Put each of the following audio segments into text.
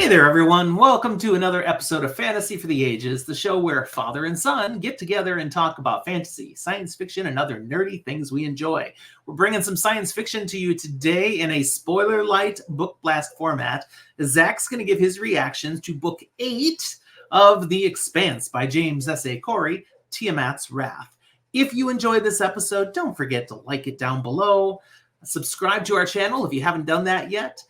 Hey there, everyone. Welcome to another episode of Fantasy for the Ages, the show where father and son get together and talk about fantasy, science fiction, and other nerdy things we enjoy. We're bringing some science fiction to you today in a spoiler-lite book blast format. Zach's going to give his reactions to Book 8 of The Expanse by James S.A. Corey, Tiamat's Wrath. If you enjoyed this episode, don't forget to like it down below. Subscribe to our channel if you haven't done that yet.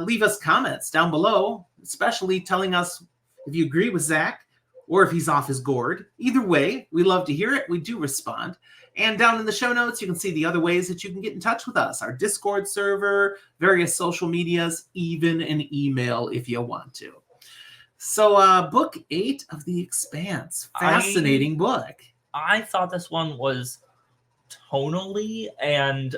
Leave us comments down below, especially telling us if you agree with Zach or if he's off his gourd. Either way, we love to hear it. We do respond. And down in the show notes, you can see the other ways that you can get in touch with us. Our Discord server, various social medias, even an email if you want to. So Book 8 of The Expanse. Fascinating book. I thought this one was tonally and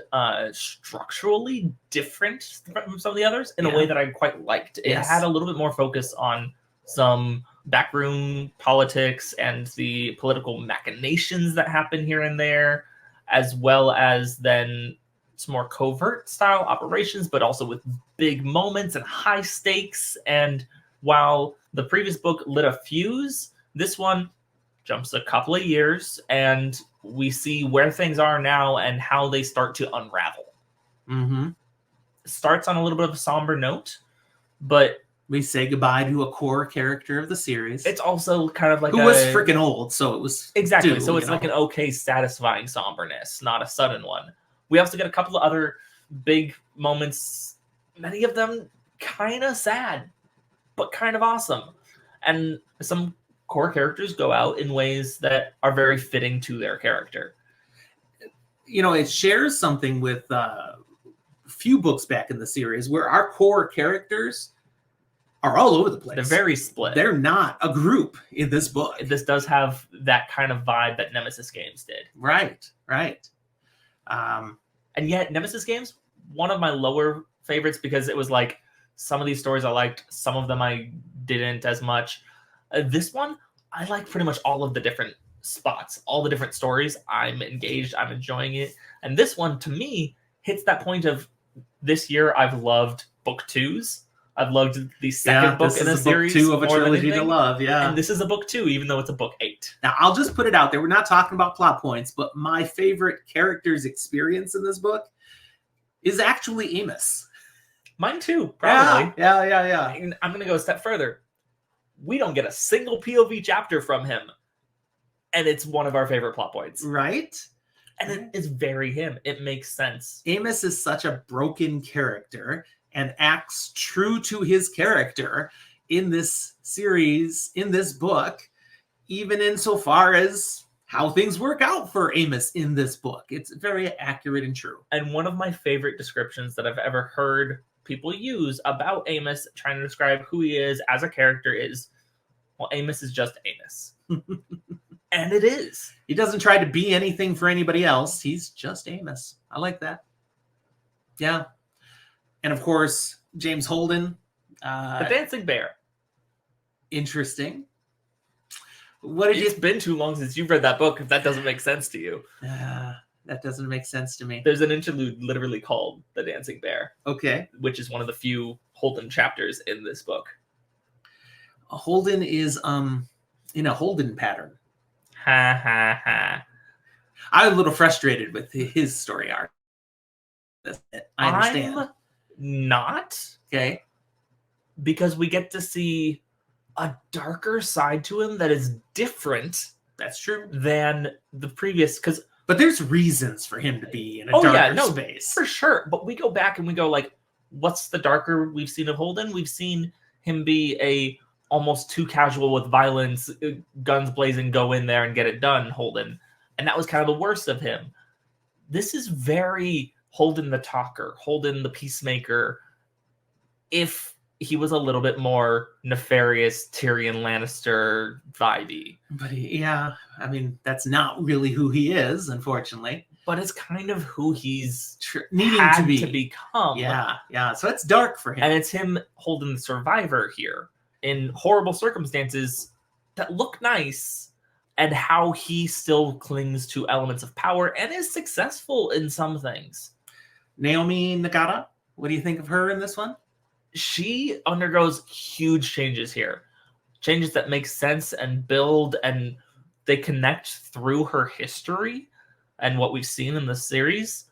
structurally different from some of the others in a way that I quite liked. It had a little bit more focus on some backroom politics and the political machinations that happen here and there, as well as then some more covert style operations, but also with big moments and high stakes. And while the previous book lit a fuse, this one jumps a couple of years and we see where things are now and how they start to unravel. Starts on a little bit of a somber note, but we say goodbye to a core character of the series. It's also kind of like who was freaking old, so it was exactly. So it's like an okay, satisfying somberness, not a sudden one. We also get a couple of other big moments, many of them kind of sad, but kind of awesome, and some core characters go out in ways that are very fitting to their character. You know, it shares something with a few books back in the series where our core characters are all over the place. They're very split. They're not a group in this book. This does have that kind of vibe that Nemesis games did. Right. And yet Nemesis games, one of my lower favorites, because it was like some of these stories I liked, some of them I didn't as much. This one, I like pretty much all of the different spots, all the different stories. I'm engaged. I'm enjoying it. And this one, to me, hits that point of this year I've loved book twos. I've loved the second book in a series. Book 2 of a trilogy to love, And this is a book 2, even though it's a book 8. Now, I'll just put it out there. We're not talking about plot points, but my favorite character's experience in this book is actually Amos. Mine too, probably. Yeah. And I'm going to go a step further. We don't get a single POV chapter from him, and it's one of our favorite plot points. Right? And it's very him. It makes sense. Amos is such a broken character and acts true to his character in this series, in this book, even insofar as how things work out for Amos in this book. It's very accurate and true. And one of my favorite descriptions that I've ever heard people use about Amos, trying to describe who he is as a character, is, well, Amos is just Amos. And it is. He doesn't try to be anything for anybody else. He's just Amos. I like that. Yeah. And of course, James Holden. The Dancing Bear. Interesting. It's been too long since you've read that book, if that doesn't make sense to you. That doesn't make sense to me. There's an interlude literally called The Dancing Bear. Okay. Which is one of the few Holden chapters in this book. Holden is in a Holden pattern. Ha ha ha. I'm a little frustrated with his story arc. I understand. I'm not. Okay. Because we get to see a darker side to him that is different. That's true. Than the previous, but there's reasons for him to be in a darker space. For sure. But we go back and we go like, what's the darker we've seen of Holden? We've seen him be a almost too casual with violence, guns blazing, go in there and get it done, Holden. And that was kind of the worst of him. This is very Holden the talker, Holden the peacemaker. If he was a little bit more nefarious, Tyrion Lannister vibey. But I mean, that's not really who he is, unfortunately. But it's kind of who he's needing to become. Yeah. So it's dark for him. And it's him holding the survivor here in horrible circumstances that look nice, and how he still clings to elements of power and is successful in some things. Naomi Nagata, what do you think of her in this one? she undergoes huge changes here. Changes that make sense and build, and they connect through her history and what we've seen in the series.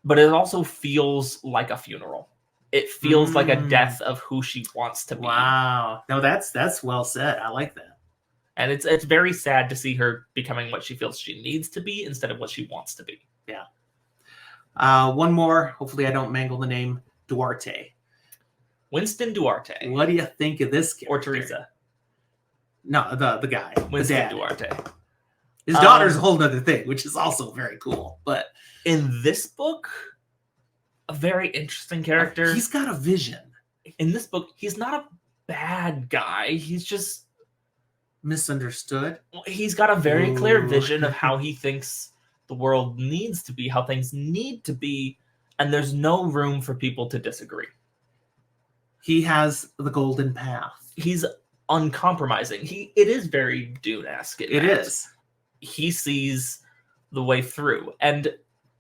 But it also feels like a funeral. It feels like a death of who she wants to be. Wow. No, that's well said. I like that. And it's very sad to see her becoming what she feels she needs to be instead of what she wants to be. Yeah. One more. Hopefully I don't mangle the name. Duarte. Winston Duarte. What do you think of this character? Or Teresa. No, the guy. Winston the dad. Duarte. His daughter's a whole other thing, which is also very cool. But in this book, a very interesting character. He's got a vision. In this book, he's not a bad guy. He's just misunderstood. He's got a very clear vision of how he thinks the world needs to be, how things need to be, and there's no room for people to disagree. He has the golden path. He's uncompromising. It is very Dune-esque. It is. He sees the way through. And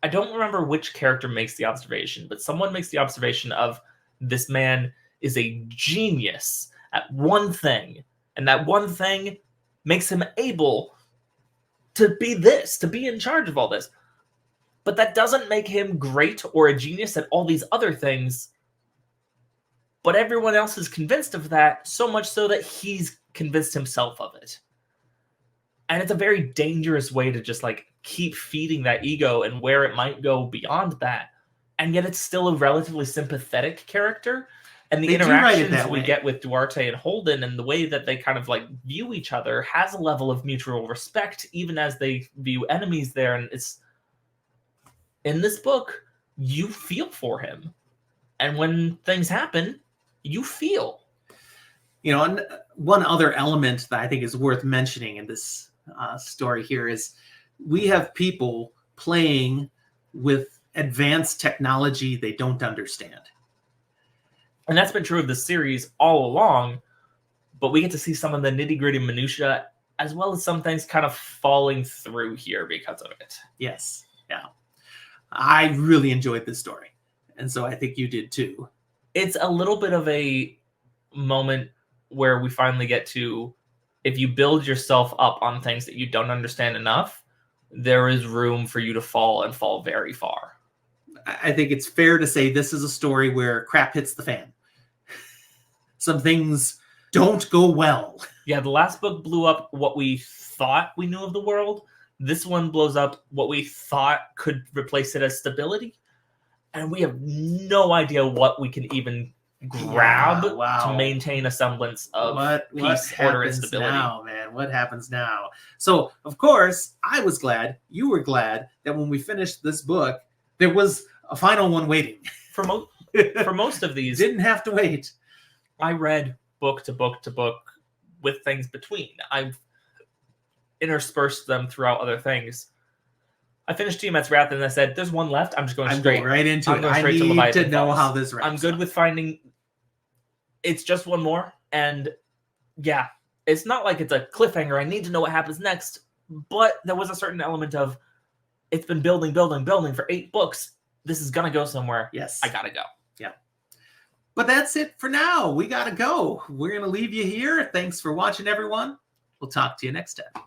I don't remember which character makes the observation, but someone makes the observation of this man is a genius at one thing, and that one thing makes him able to be this, to be in charge of all this. But that doesn't make him great or a genius at all these other things. But everyone else is convinced of that, so much so that he's convinced himself of it. And it's a very dangerous way to just like keep feeding that ego and where it might go beyond that. And yet it's still a relatively sympathetic character. And the interactions we get with Duarte and Holden and the way that they kind of like view each other has a level of mutual respect, even as they view enemies there. And it's in this book, you feel for him. And when things happen, you feel. You know, and one other element that I think is worth mentioning in this story here is we have people playing with advanced technology they don't understand. And that's been true of the series all along, but we get to see some of the nitty-gritty minutia as well as some things kind of falling through here because of it. Yes. Yeah. I really enjoyed this story. And so I think you did too. It's a little bit of a moment where we finally get to, if you build yourself up on things that you don't understand enough, there is room for you to fall and fall very far. I think it's fair to say this is a story where crap hits the fan. Some things don't go well. Yeah, the last book blew up what we thought we knew of the world. This one blows up what we thought could replace it as stability. And we have no idea what we can even grab to maintain a semblance of peace, order, and stability. Now, man? What happens now? So, of course, I was glad, you were glad, that when we finished this book, there was a final one waiting. For most of these, didn't have to wait. I read book to book to book with things between. I've interspersed them throughout other things. I finished Tiamat's Wrath and I said, there's one left. I'm just going straight. I'm going right into it. I need to know how this wraps. I'm good with finding it's just one more. And yeah, it's not like it's a cliffhanger. I need to know what happens next. But there was a certain element of it's been building for 8 books. This is going to go somewhere. Yes. I got to go. Yeah. But that's it for now. We got to go. We're going to leave you here. Thanks for watching, everyone. We'll talk to you next time.